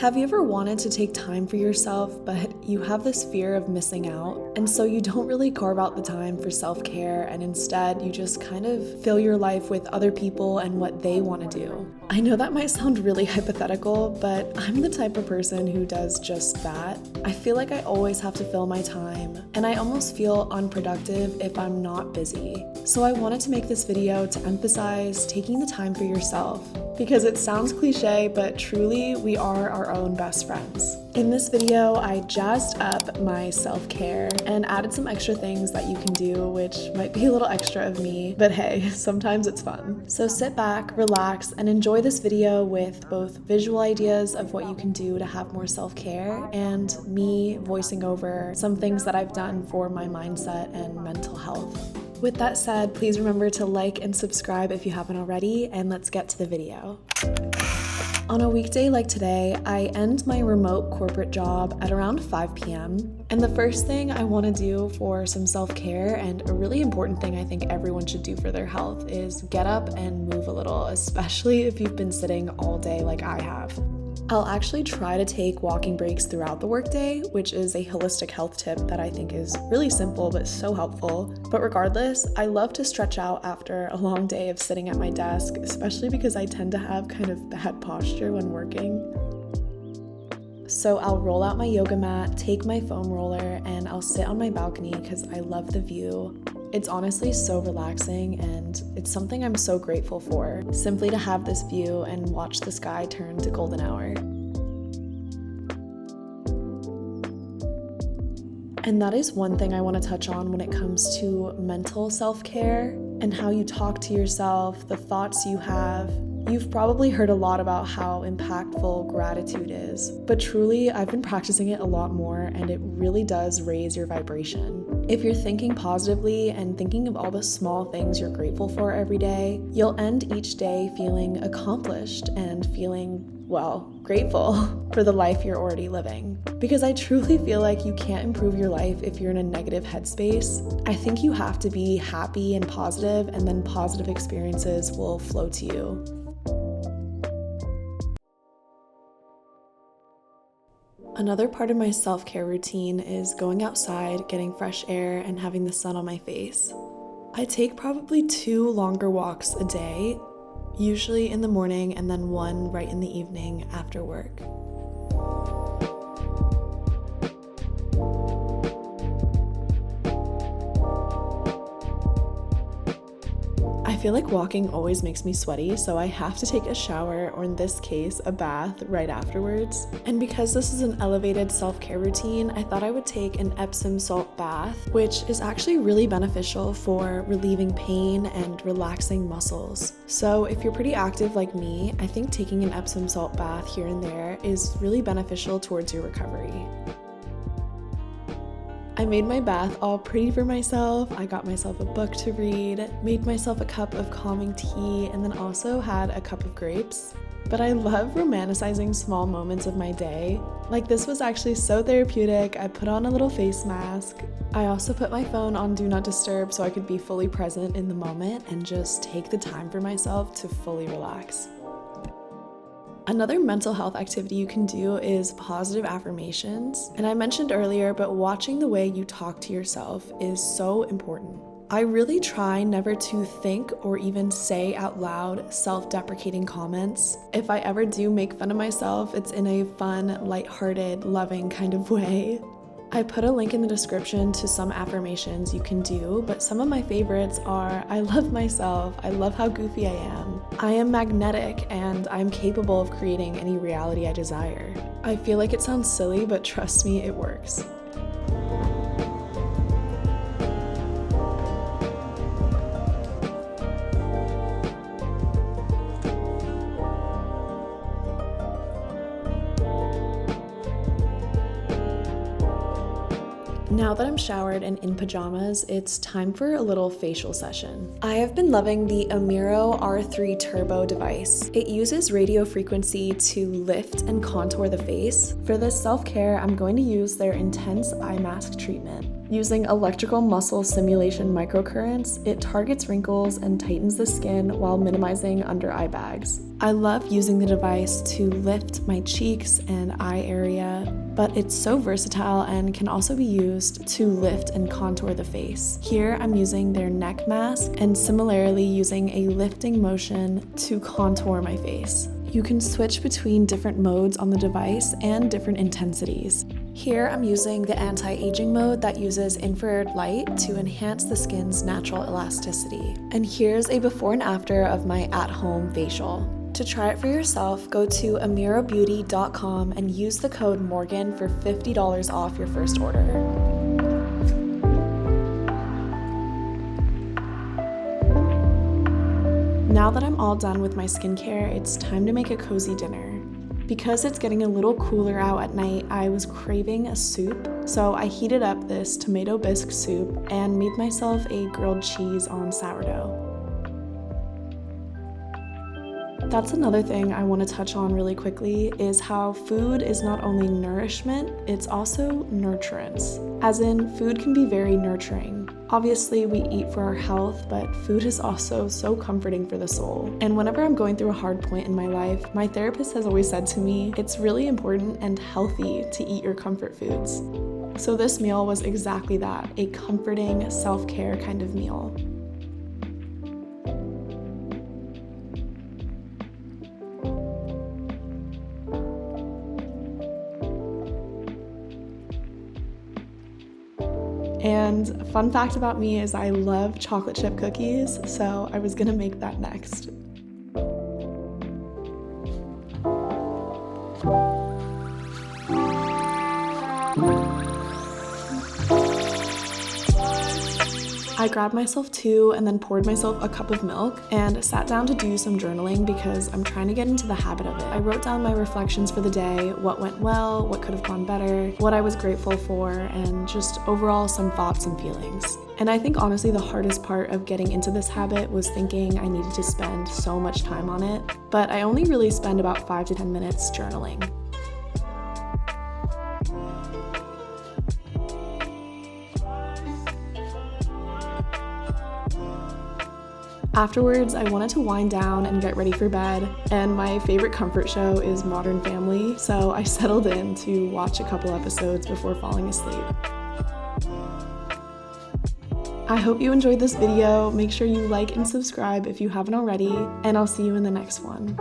Have you ever wanted to take time for yourself, but you have this fear of missing out? And so you don't really carve out the time for self-care, and instead you just kind of fill your life with other people and what they want to do. I know that might sound really hypothetical, but I'm the type of person who does just that. I feel like I always have to fill my time, and I almost feel unproductive if I'm not busy. So I wanted to make this video to emphasize taking the time for yourself, because it sounds cliche, but truly we are our own best friends. In this video, I jazzed up my self-care and added some extra things that you can do, which might be a little extra of me, but hey, sometimes it's fun. So sit back, relax, and enjoy this video with both visual ideas of what you can do to have more self-care and me voicing over some things that I've done for my mindset and mental health. With that said, please remember to like and subscribe if you haven't already, and let's get to the video. On a weekday like today, I end my remote corporate job at around 5 p.m. And the first thing I want to do for some self-care, and a really important thing I think everyone should do for their health, is get up and move a little, especially if you've been sitting all day like I have. I'll actually try to take walking breaks throughout the workday, which is a holistic health tip that I think is really simple but so helpful. But regardless, I love to stretch out after a long day of sitting at my desk, especially because I tend to have kind of bad posture when working. So I'll roll out my yoga mat, take my foam roller, and I'll sit on my balcony because I love the view. It's honestly so relaxing, and it's something I'm so grateful for, simply to have this view and watch the sky turn to golden hour. And that is one thing I want to touch on when it comes to mental self-care and how you talk to yourself, the thoughts you have. You've probably heard a lot about how impactful gratitude is, but truly, I've been practicing it a lot more, and it really does raise your vibration. If you're thinking positively and thinking of all the small things you're grateful for every day, you'll end each day feeling accomplished and feeling, well, grateful for the life you're already living. Because I truly feel like you can't improve your life if you're in a negative headspace. I think you have to be happy and positive, and then positive experiences will flow to you. Another part of my self-care routine is going outside, getting fresh air, and having the sun on my face. I take probably 2 longer walks a day, usually in the morning and then one right in the evening after work. I feel like walking always makes me sweaty, so I have to take a shower, or in this case, a bath, right afterwards. And because this is an elevated self-care routine, I thought I would take an Epsom salt bath, which is actually really beneficial for relieving pain and relaxing muscles. So if you're pretty active like me, I think taking an Epsom salt bath here and there is really beneficial towards your recovery. I made my bath all pretty for myself. I got myself a book to read, made myself a cup of calming tea, and then also had a cup of grapes. But I love romanticizing small moments of my day. Like, this was actually so therapeutic. I put on a little face mask. I also put my phone on Do Not Disturb so I could be fully present in the moment and just take the time for myself to fully relax. Another mental health activity you can do is positive affirmations. And I mentioned earlier, but watching the way you talk to yourself is so important. I really try never to think or even say out loud self-deprecating comments. If I ever do make fun of myself, it's in a fun, lighthearted, loving kind of way. I put a link in the description to some affirmations you can do, but some of my favorites are: I love myself, I love how goofy I am magnetic, and I'm capable of creating any reality I desire. I feel like it sounds silly, but trust me, it works. Now that I'm showered and in pajamas, it's time for a little facial session. I have been loving the AMIRO R3 Turbo device. It uses radio frequency to lift and contour the face. For this self-care, I'm going to use their intense eye mask treatment. Using electrical muscle simulation microcurrents, it targets wrinkles and tightens the skin while minimizing under eye bags. I love using the device to lift my cheeks and eye area, but it's so versatile and can also be used to lift and contour the face. Here I'm using their neck mask and similarly using a lifting motion to contour my face. You can switch between different modes on the device and different intensities. Here I'm using the anti-aging mode that uses infrared light to enhance the skin's natural elasticity. And here's a before and after of my at-home facial. To try it for yourself, go to AMIRObeauty.com and use the code Morgan for $50 off your first order. Now that I'm all done with my skincare, it's time to make a cozy dinner. Because it's getting a little cooler out at night, I was craving a soup, so I heated up this tomato bisque soup and made myself a grilled cheese on sourdough. That's another thing I want to touch on really quickly is how food is not only nourishment, it's also nurturance. As in, food can be very nurturing. Obviously, we eat for our health, but food is also so comforting for the soul. And whenever I'm going through a hard point in my life, my therapist has always said to me, it's really important and healthy to eat your comfort foods. So this meal was exactly that, a comforting, self-care kind of meal. And fun fact about me is I love chocolate chip cookies, so I was gonna make that next. I grabbed myself two and then poured myself a cup of milk and sat down to do some journaling because I'm trying to get into the habit of it. I wrote down my reflections for the day, what went well, what could have gone better, what I was grateful for, and just overall some thoughts and feelings. And I think honestly the hardest part of getting into this habit was thinking I needed to spend so much time on it, but I only really spend about 5 to 10 minutes journaling. Afterwards, I wanted to wind down and get ready for bed, and my favorite comfort show is Modern Family, so I settled in to watch a couple episodes before falling asleep. I hope you enjoyed this video. Make sure you like and subscribe if you haven't already, and I'll see you in the next one.